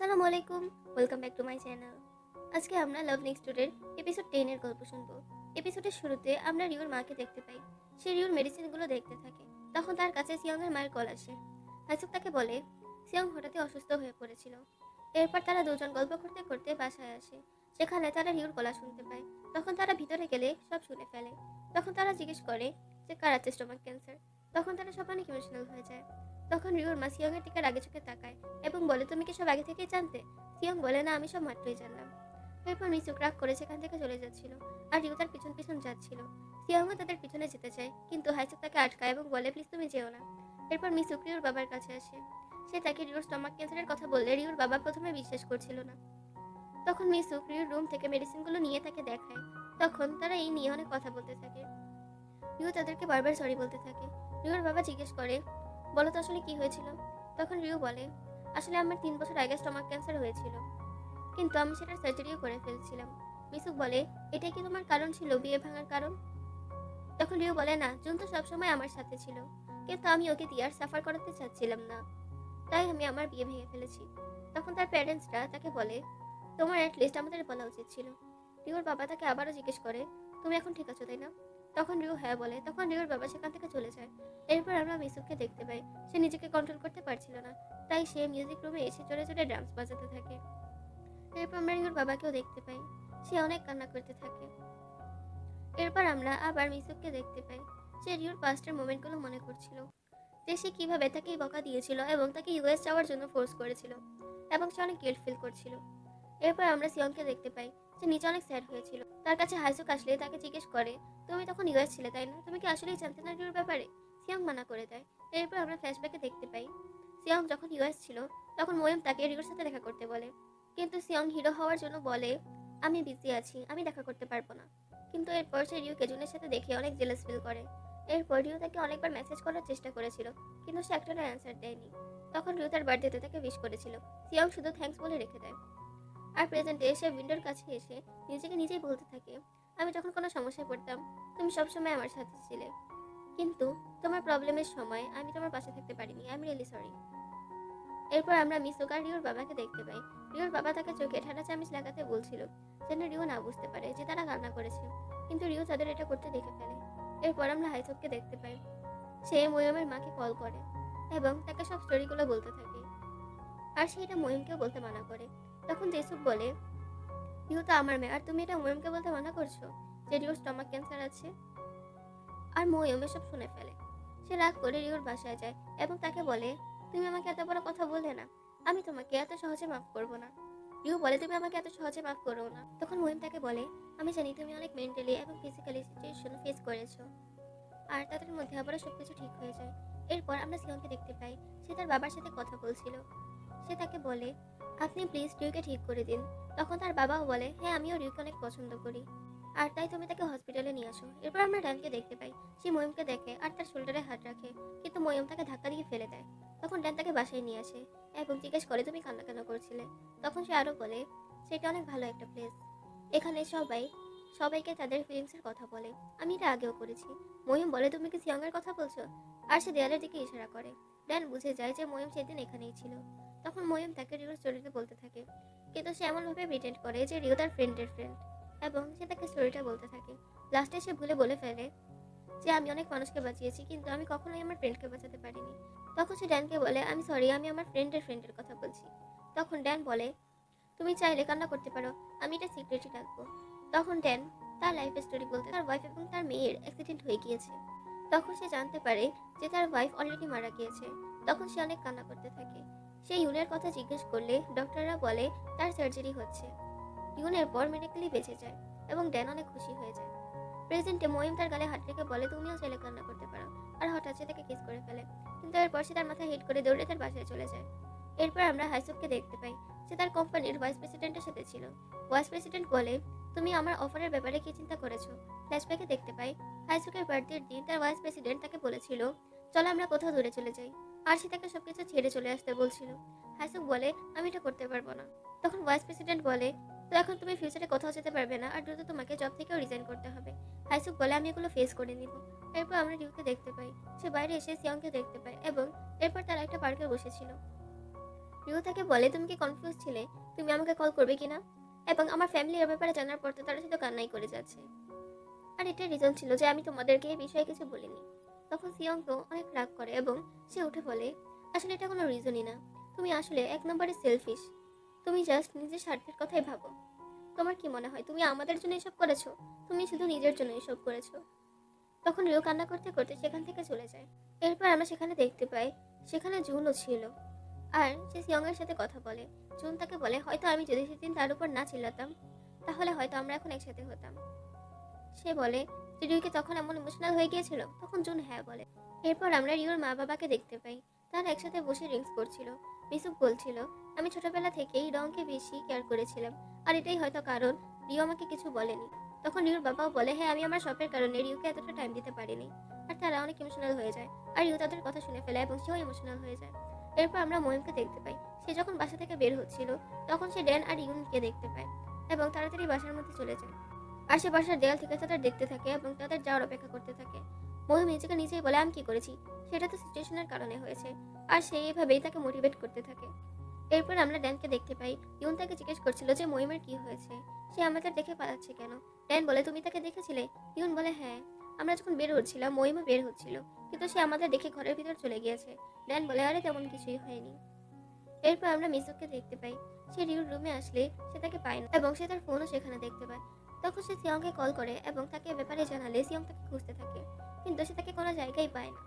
আসসালামু আলাইকুম, welcome back to my channel. আজকে আমরা লাভ নেক্সট ডোরের এপিসোড 10 এর গল্প শুনবো। এপিসোডের শুরুতে আমরা রিউর মাকে দেখতে পাই। সে রিউর মেডিসিনগুলো দেখতে থাকে। তখন তার কাছে সিয়ং এর মায়ের কল আসে। হাইসুক তাকে বলে সিয়ং হঠাৎই অসুস্থ হয়ে পড়েছিল। এরপর তারা দুজন গল্প করতে করতে বাসায় আসে। সেখানে তারা রিউর গলা শুনতে পায়। তখন তারা ভিতরে গেলে সব শুনে ফেলে। তখন তারা জিজ্ঞেস করে যে কার আছে স্টোমাক ক্যান্সার। তখন তারা সব অনেক ইমোশনাল হয়ে যায়। তখন রিউর মা সিয়ং এর দিকে রাগে চোখে তাকায় এবং বলে, তুমি কি সব আগে থেকেই জানতে? সিয়ং বলে, না, আমি সব মাত্রই জানলাম। এরপর মিসুক রাগ করে সেখান থেকে চলে যাচ্ছিল, আর রিউ তার পিছন পিছন যাচ্ছিল। সিয়ংও তাদের পিছনে যেতে চায়, কিন্তু হাইসুক তাকে আটকায় এবং বলে, প্লিজ তুমি যেও না। এরপর মিসুক রিউর বাবার কাছে আসে। সে তাকে রিউর স্টমাক ক্যান্সারের কথা বললে রিউর বাবা প্রথমে বিশ্বাস করছিল না। তখন মিসুক রিউর রুম থেকে মেডিসিনগুলো নিয়ে তাকে দেখায়। তখন তারা এই নিয়ে অনেক কথা বলতে থাকে। রিউ তাদেরকে বারবার সরি বলতে থাকে। রিউর বাবা জিজ্ঞেস করে, বলো তো আসলে কি হয়েছিল? তখন রিউ বলে, আসলে আমার 3 বছর আগে স্টমাক ক্যান্সার হয়েছিল, কিন্তু আমি সেটার সার্জারিও করে ফেলছিলাম। মিসুক বলে, এটাই কি তোমার কারণ ছিল, বিয়ে ভাঙার কারণ? তখন রিউ বলে, না, জুন তো সবসময় আমার সাথে ছিল, কিন্তু আমি ওকে দিয়ে আর সাফার করাতে চাচ্ছিলাম না, তাই আমি আমার বিয়ে ভেঙে ফেলেছি। তখন তার প্যারেন্টসরা তাকে বলে, তোমার অ্যাটলিস্ট আমাদের বলা উচিত ছিল। রিউর বাবা তাকে আবারও জিজ্ঞেস করে, তুমি এখন ঠিক আছো তাই না? তখন রিউ হ্যাঁ বলে। তখন রিউর বাবা সেখান থেকে চলে যায়। এরপর আমরা মিসুককে দেখতে পাই। সে নিজেকে কন্ট্রোল করতে পারছিল না, তাই সে মিউজিক রুমে এসে জোরে জোরে ড্রামস বাজাতে থাকে। এরপর আমরা রিউর বাবাকেও দেখতে পাই। সে অনেক কান্না করতে থাকে। এরপর আমরা আবার মিসুককে দেখতে পাই। সে রিউর পাস্টের মোমেন্টগুলো মনে করছিল, যে সে কিভাবে তাকে বকা দিয়েছিল এবং তাকে ইউএস যাওয়ার জন্য ফোর্স করেছিল, এবং সে অনেক গিল্ট ফিল করছিল। এরপর আমরা সিয়ংকে দেখতে পাই। সে নিচে অনেক স্যাড হয়েছিল। তার কাছে হাইসুক আসলে তাকে জিজ্ঞেস করে, তুমি তখন ইউএস ছিলে তাই না? তুমি কি আসলেই জানতে না রিউর ব্যাপারে? সিয়ং মানা করে দেয়। এরপর আমরা ফ্ল্যাশব্যাকে দেখতে পাই, সিয়ং যখন ইউএস ছিল তখন মোয়েম তাকে রিউর সাথে দেখা করতে বলে, কিন্তু সিয়ং হিরো হওয়ার জন্য বলে, আমি বিজি আছি, আমি দেখা করতে পারবো না। কিন্তু এরপর সে রিউ কেজুনের সাথে দেখে অনেক জেলাস ফিল করে। এরপর রিউ তাকে অনেকবার মেসেজ করার চেষ্টা করেছিল, কিন্তু সে একটারও অ্যান্সার দেয়নি। তখন রিউ তার বার্থডেতে তাকে উইশ করেছিল। সিয়ং শুধু থ্যাঙ্কস বলে রেখে দেয়। আর প্রেজেন্টে এসে উইন্ডোর কাছে এসে নিজেকে নিজেই বলতে থাকে, আমি যখন কোনো সমস্যায় পড়তাম তুমি সবসময় আমার সাথে ছিলে, কিন্তু তোমার প্রবলেমের সময় আমি তোমার পাশে থাকতে পারিনি, আই এম রিয়েলি সরি। এরপর আমরা মিসুক আর রিউর বাবাকে দেখতে পাই। রিউর বাবা তাকে চোখে ঠান্ডা চামিচ লাগাতে বলছিল, যেন রিউ না বুঝতে পারে যে তারা কান্না করেছে, কিন্তু রিউ তাদের এটা করতে দেখে ফেলে। এরপর আমরা হাইসুককে দেখতে পাই। সে ময়মের মাকে কল করে এবং তাকে সব স্টোরিগুলো বলতে থাকে, আর সে এটা ময়মকেও বলতে মানা করে। তখন জেসুক বলে, রিউ তো আমার মেয়ে, আর তুমি এটা ময়মকে বলতে মানা করছো যে রিউর স্টমাক ক্যান্সার আছে? আর ময়ম এসব শুনে ফেলে। সে রাগ করে রিউর বাসায় যায় এবং তাকে বলে, তুমি আমাকে এত বড় কথা বললে না, আমি তোমাকে এত সহজে মাফ করবো না। রিউ বলে, তুমি আমাকে এত সহজে মাফ করো না। তখন মহিম তাকে বলে, আমি জানি তুমি অনেক মেন্টালি এবং ফিজিক্যালি সিচুয়েশন ফেস করেছো। আর তাদের মধ্যে আবারও সবকিছু ঠিক হয়ে যায়। এরপর আমরা সিয়ংকে দেখতে পাই। সে তার বাবার সাথে কথা বলছিল। সে তাকে বলে, আপনি প্লিজ রিউকে ঠিক করে দিন। তখন তার বাবাও বলে, হ্যাঁ, আমিও রিউকে অনেক পছন্দ করি, আর তাই তুমি তাকে হসপিটালে নিয়ে আসো। এরপর আমরা ড্যানকে দেখতে পাই। সে ময়ূমকে দেখে আর তার শোল্ডারে হাত রাখে, কিন্তু ময়ূম তাকে ধাক্কা দিয়ে ফেলে দেয়। তখন ড্যান তাকে বাসায় নিয়ে আসে এবং জিজ্ঞেস করে, তুমি কান্না কেন করছিলে? তখন সে আরো বলে, সেটা অনেক ভালো একটা প্লেস, এখানে সবাই সবাইকে তাদের ফিলিংসের কথা বলে, আমি এটা আগেও করেছি। ময়ূম বলে, তুমি কি সিয়ং এর কথা বলছো? আর সে দেয়ালের দিকে ইশারা করে। ড্যান বুঝে যায় যে ময়ূম সেদিন এখানেই ছিল। তখন ময়ূম তাকে রিওর স্টোরিতে বলতে থাকে, কিন্তু সে এমনভাবে প্রিটেন্ড করে যে রিও তার ফ্রেন্ডের ফ্রেন্ড, এবং সে তাকে স্টোরিটা বলতে থাকে। লাস্টে সে ভুলে বলে ফেলে যে আমি অনেক মানুষকে বাঁচিয়েছি, কিন্তু আমি কখনোই আমার ফ্রেন্ডকে বাঁচাতে পারিনি। তখন সে ড্যানকে বলে, আমি সরি, আমি আমার ফ্রেন্ডের কথা বলছি। তখন ড্যান বলে, তুমি চাইলে কান্না করতে পারো, আমি এটা সিক্রেটই রাখবো। তখন ড্যান তার লাইফ স্টোরি বলতে তার ওয়াইফ এবং তার মেয়ের অ্যাক্সিডেন্ট হয়ে গিয়েছে। তখন সে জানতে পারে যে তার ওয়াইফ অলরেডি মারা গিয়েছে। তখন সে অনেক কান্না করতে থাকে। সে ইউনের কথা জিজ্ঞেস করলে ডক্টররা বলে তার সার্জারি হচ্ছে। ইউনের পর মেডিকেলি বেঁচে যায় এবং ড্যান অনেক খুশি হয়ে যায়। প্রেজেন্টে মহিম তার গালে হাত রেখে বলে, তুমিও চাইলে কান্না করতে পারো, আর হঠাৎ সে তাকে কিস করে ফেলে। কিন্তু এরপর সে তার মাথায় হিট করে দৌড়ে তার বাসায় চলে যায়। এরপর আমরা হাইসুককে দেখতে পাই। সে তার কোম্পানির ভাইস প্রেসিডেন্টের সাথে ছিল। ভাইস প্রেসিডেন্ট বলে, তুমি আমার অফারের ব্যাপারে কি চিন্তা করেছো? ফ্ল্যাশব্যাকে দেখতে পাই, হাইসুকের বার্থডের দিন তার ভাইস প্রেসিডেন্ট তাকে বলেছিল, চলো আমরা কোথাও দূরে চলে যাই, আর সে তাকে সবকিছু ছেড়ে চলে আসতে বলছিল। হাইসুক বলে, আমি এটা করতে পারবো না। তখন ভাইস প্রেসিডেন্ট বলে, তো এখন তুমি ফিউচারে কোথাও যেতে পারবে না, আর দ্রুত তোমাকে জব থেকেও রিজাইন করতে হবে। হাইসুক বলে, আমি এগুলো ফেস করে নিব। এরপর আমরা রিউকে দেখতে পাই। সে বাইরে এসে সিয়ংকে দেখতে পায় এবং এরপর তারা একটা পার্কে বসেছিল। রিও তাকে বলে, তুমি কি কনফিউজ ছিলে তুমি আমাকে কল করবে কিনা, এবং আমার ফ্যামিলির ব্যাপারে জানার পর তো তারা শুধু কান্নাই করে যাচ্ছে। আর এটার রিজন ছিল যে আমি তোমাদেরকে এই বিষয়ে কিছু বলিনি। তখন সিয়ং তো অনেক রাগ করে এবং সে উঠে বলে, আসলে এটা কোনো রিজনই না, তুমি আসলে এক নম্বরে সেলফিশ, তুমি জাস্ট নিজের স্বার্থের কথাই ভাবো। তোমার কি মনে হয় তুমি আমাদের জন্য এসব করেছো? তুমি শুধু নিজের জন্য এসব করেছো। তখন রিও কান্না করতে করতে সেখান থেকে চলে যায়। এরপর আমরা সেখানে দেখতে পাই সেখানে জুনও ছিল, আর সে সিয়ং এর সাথে কথা বলে। জুন তাকে বলে, হয়তো আমি যদি সেদিন তার উপর না চিল্লাতাম তাহলে হয়তো আমরা এখন একসাথে হতাম। সে বলে যে রিউকে তখন এমন ইমোশনাল হয়ে গিয়েছিল। তখন জুন হ্যাঁ বলে। এরপর আমরা রিউর মা বাবাকে দেখতে পাই, তারা একসাথে বসে ড্রিঙ্কস করছিল। মিসুক বলছিল, আমি ছোটবেলা থেকেই রংকে বেশি কেয়ার করেছিলাম, আর এটাই হয়তো কারণ রিউ আমাকে কিছু বলেনি। তখন রিউর বাবাও বলে, হ্যাঁ আমি আমার শপের কারণে রিউকে এতটা টাইম দিতে পারিনি। আর তারা অনেক ইমোশনাল হয়ে যায়, আর রিউ তাদের কথা শুনে ফেলে এবং সেও ইমোশনাল হয়ে যায়। এরপর আমরা ময়ূরকে দেখতে পাই, সে যখন বাসা থেকে বের হচ্ছিল তখন সে ড্যান আর ইউনকে দেখতে পায় এবং তাড়াতাড়ি বাসার মধ্যে চলে যায়। আশেপাশের দেয়াল থেকে তাদের দেখতে থাকে এবং তাদের যাওয়ার অপেক্ষা করতে থাকে। মহিম নিজেকে নিজেই বলে, আমি কি করেছি, সেটা তো সিচুয়েশনের কারণে হয়েছে। আর সে এইভাবেই তাকে মোটিভেট করতে থাকে। এরপর আমরা ড্যানকে দেখতে পাই, ইউন তাকে জিজ্ঞেস করছিল যে মহিমের কি হয়েছে, সে আমাদের দেখে পালাচ্ছে কেন। ড্যান বলে, তুমি তাকে দেখেছিলে? ইউন বলে, হ্যাঁ, আমরা যখন বের হচ্ছিলাম মহিমও বের হচ্ছিল, কিন্তু সে আমাদের দেখে ঘরের ভিতর চলে গিয়েছে। ড্যান বলে, আরে তেমন কিছুই হয়নি। এরপর আমরা মিসুককে দেখতে পাই, সে রিউর রুমে আসলে সে তাকে পায় না এবং সে তার ফোনও সেখানে দেখতে পায়। তখন সে সিয়ংকে কল করে এবং তাকে ব্যাপারে জানালে সিয়ং তাকে খুঁজতে থাকে, কিন্তু সে তাকে কোনো জায়গায় পায় না।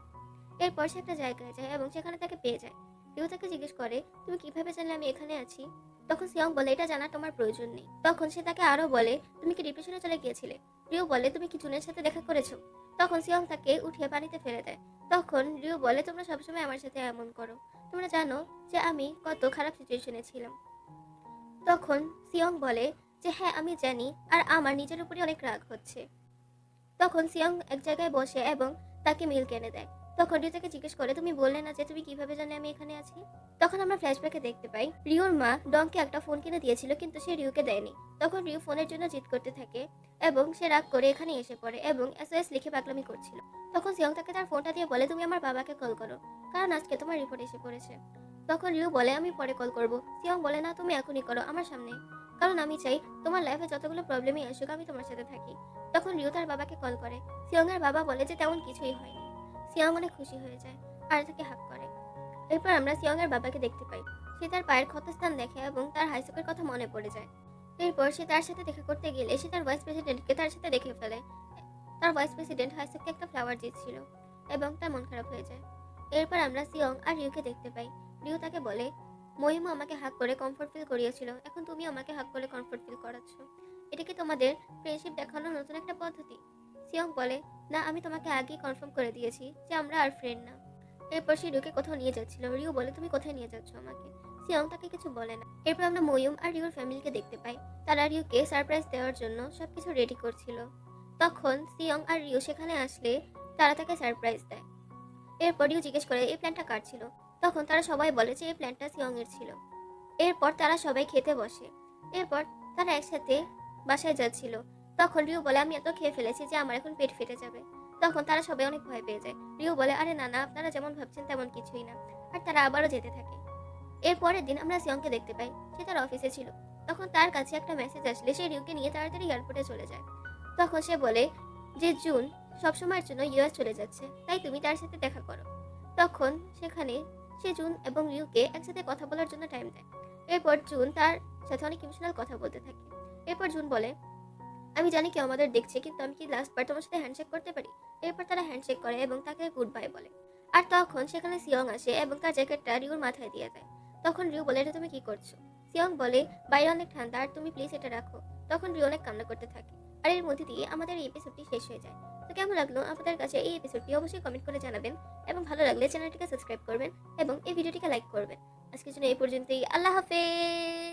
এরপর সে একটা জায়গায় যায় এবং সেখানে তাকে পেয়ে যায়। রিউ তাকে জিজ্ঞেস করে, তুমি কিভাবে জানলে আমি এখানে আছি? তখন সিয়ং বলে, এটা জানার তোমার প্রয়োজন নেই। তখন সে তাকে আরো বলে, তুমি কি ডিপ্রেশনে চলে গিয়েছিলে? রিউ বলে, তুমি কি জুনের সাথে দেখা করেছো? তখন সিয়ং তাকে উঠিয়ে পানিতে ফেলে দেয়। তখন রিউ বলে, তোমরা সবসময় আমার সাথে এমন করো, তোমরা জানো যে আমি কত খারাপ সিচুয়েশনে ছিলাম। তখন সিয়ং বলে যে হ্যাঁ আমি জানি, আর আমার নিজের উপরই অনেক রাগ হচ্ছে। তখন সিয়ং এক জায়গায় বসে এবং তাকে মিল্ক এনে দেয়। তখন রিউ তাকে জিজ্ঞেস করে, তুমি বললে না যে তুমি কিভাবে জানে আমি এখানে আছি? তখন আমরা ফ্ল্যাশব্যাকে দেখতে পাই রিউর মা ডংকে একটা ফোন কিনে দিয়েছিল, কিন্তু সে রিউকে দেয়নি। তখন রিউ ফোনের জন্য জিদ করতে থাকে এবং সে রাগ করে এখানে এসে পড়ে এবং এসওএস লিখে পাগলামি করছিল। তখন সিয়ং তাকে তার ফোনটা দিয়ে বলে, তুমি আমার বাবাকে কল করো, কারণ আজকে তোমার রিপোর্ট এসে পড়েছে। তখন রিউ বলে, আমি পরে কল করব। সিয়ং বলে, না তুমি এখনই করো, আমার সামনে, কারণ আমি চাই তোমার লাইফে যতগুলো প্রবলেমই আসুক আমি তোমার সাথে থাকি। তখন রিউ তার বাবাকে কল করে। সিয়ং এর বাবা বলে যে তেমন কিছুই হয়নি। সিয়ং অনেক খুশি হয়ে যায় আর তাকে হাক করে। এরপর আমরা সিয়ং এর বাবাকে দেখতে পাই, সে তার পায়ের ক্ষতস্থান দেখে এবং তার হাইসুকের কথা মনে পড়ে যায়। এরপর সে তার সাথে দেখা করতে গেলে সে তার ভাইস প্রেসিডেন্টকে তার সাথে দেখে ফেলে। তার ভাইস প্রেসিডেন্ট হাইসুককে একটা ফ্লাওয়ার দিচ্ছিল এবং তার মন খারাপ হয়ে যায়। এরপর আমরা সিয়ং আর রিউকে দেখতে পাই। রিউ তাকে বলে, মহিমা আমাকে হাক করে কমফোর্ট ফিল করিয়েছিল, এখন তুমি আমাকে হাক করে কমফোর্ট ফিল করাচ্ছ, এটা কি তোমাদের ফ্রেন্ডশিপ দেখানোর নতুন একটা পদ্ধতি? সিয়ং বলে, না আমি তোমাকে আগেই কনফার্ম করে দিয়েছি যে আমরা আর ফ্রেন্ড না। এরপর সে রিউকে কোথাও নিয়ে যাচ্ছিল। রিউ বলে, তুমি কোথায় নিয়ে যাচ্ছ আমাকে? সিয়ং তাকে কিছু বলে না। এরপর আমরা ময়ূম আর রিউর ফ্যামিলিকে দেখতে পাই, তারা রিউকে সারপ্রাইজ দেওয়ার জন্য সবকিছু রেডি করছিল। তখন সিয়ং আর রিউ সেখানে আসলে তারা তাকে সারপ্রাইজ দেয়। এরপর রিউ জিজ্ঞেস করে, এই প্ল্যানটা কার ছিল? তখন তারা সবাই বলে যে এই প্ল্যানটা সিয়ং এর ছিল। এরপর তারা সবাই খেতে বসে। এরপর তারা একসাথে বাসায় যাচ্ছিল। তখন রিউ বলে, আমি এত খেয়ে ফেলেছি যে আমার এখন পেট ফেটে যাবে। তখন তারা সবাই অনেক ভয় পেয়ে যায়। রিউ বলে, আরে না না, আপনারা যেমন ভাবছেন তেমন কিছুই না। আর তারা আবারও যেতে থাকে। এর পরের দিন আমরা সিয়ংকে দেখতে পাই, সে তার অফিসে ছিল। তখন তার কাছে একটা মেসেজ আসলে সে রিউকে নিয়ে তাড়াতাড়ি এয়ারপোর্টে চলে যায়। তখন সে বলে যে জুন সবসময়ের জন্য ইউএস চলে যাচ্ছে, তাই তুমি তার সাথে দেখা করো। তখন সেখানে সে জুন এবং রিউকে একসাথে কথা বলার জন্য টাইম দেয়। এরপর জুন তার সাথে অনেক ইমোশনাল কথা বলতে থাকে। এরপর জুন বলে, আমি জানি কেউ আমাদের দেখছে, কিন্তু আমি কি লাস্ট বার তোমার সাথে হ্যান্ডশেক করতে পারি? এরপর তারা হ্যান্ডশেক করে এবং তাকে গুড বাই বলে। আর তখন সেখানে সিয়ং আসে এবং তার জ্যাকেটটা রিউর মাথায় দিয়ে দেয়। তখন রিউ বলে, এটা তুমি কি করছো? সিয়ং বলে, বাইরে অনেক ঠান্ডা আর তুমি প্লিজ এটা রাখো। তখন রিউ অনেক কান্না করতে থাকে। আর এর মধ্যে দিয়ে আমাদের এই এপিসোডটি শেষ হয়ে যায়। তো কেমন লাগলো আপনাদের কাছে এই এপিসোডটি অবশ্যই কমেন্ট করে জানাবেন, এবং ভালো লাগলে চ্যানেলটিকে সাবস্ক্রাইব করবেন এবং এই ভিডিওটিকে লাইক করবেন। আজকের জন্য এই পর্যন্তই। আল্লাহ হাফেজ।